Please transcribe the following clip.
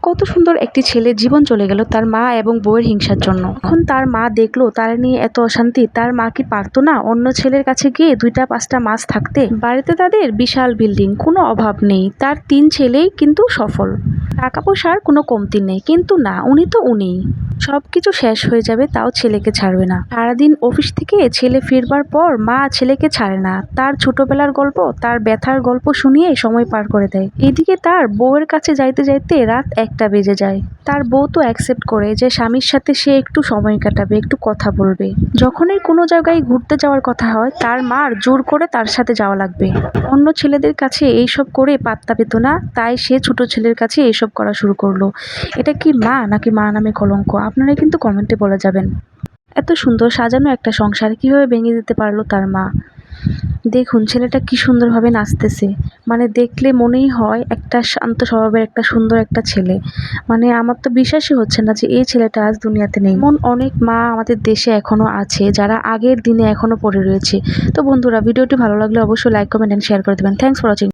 কত সুন্দর একটি ছেলের জীবন চলে গেল তার মা এবং বউয়ের হিংসার জন্য। এখন তার মা দেখলো তার নিয়ে এত অশান্তি, তার মা কি পারতো না অন্য ছেলের কাছে গিয়ে 2টা 5টা মাস থাকতে? বাড়িতে তাদের বিশাল বিল্ডিং, কোনো অভাব নেই, তার 3 ছেলেই কিন্তু সফল, টাকা পয়সার কোনো কমতি নেই, কিন্তু না, উনি তো উনিই। সবকিছু শেষ হয়ে যাবে তাও ছেলেকে ছাড়বে না। সারাদিন অফিস থেকে ছেলে ফিরবার পর মা ছেলেকে ছাড়ে না, তার ছোটবেলার গল্প, তার ব্যথার গল্প শুনিয়ে সময় পার করে দেয়। এদিকে তার বউয়ের কাছে যাইতে যাইতে রাত 1টা বেজে যায়। তার বউ তো অ্যাকসেপ্ট করে যে স্বামীর সাথে সে একটু সময় কাটাবে, একটু কথা বলবে। যখনই কোনো জায়গায় ঘুরতে যাওয়ার কথা হয় তার মার জোর করে তার সাথে যাওয়া লাগবে। অন্য ছেলেদের কাছে এইসব করে পাত্তা পেত না, তাই সে ছোট ছেলের কাছে এইসব করা শুরু করলো। এটা কি মা নাকি মা নামে কলঙ্ক? আপনারা কিন্তু কমেন্টে বলে যাবেন। এত সুন্দর সাজানো একটা সংসার কিভাবে ভেঙে দিতে পারলো তার মা? দেখুন ছেলেটা কি সুন্দরভাবে নাচতেছে, মানে দেখলে মনেই হয় একটা শান্ত স্বভাবের একটা সুন্দর একটা ছেলে। মানে আমার তো বিশ্বাসই হচ্ছে না যে এই ছেলেটা আজ দুনিয়াতে নেই। এমন অনেক মা আমাদের দেশে এখনো আছে যারা আগের দিনে এখনো পড়ে রয়েছে। তো বন্ধুরা, ভিডিওটি ভালো লাগলে অবশ্যই লাইক, কমেন্ট এন্ড শেয়ার করে দেবেন। Thanks for watching.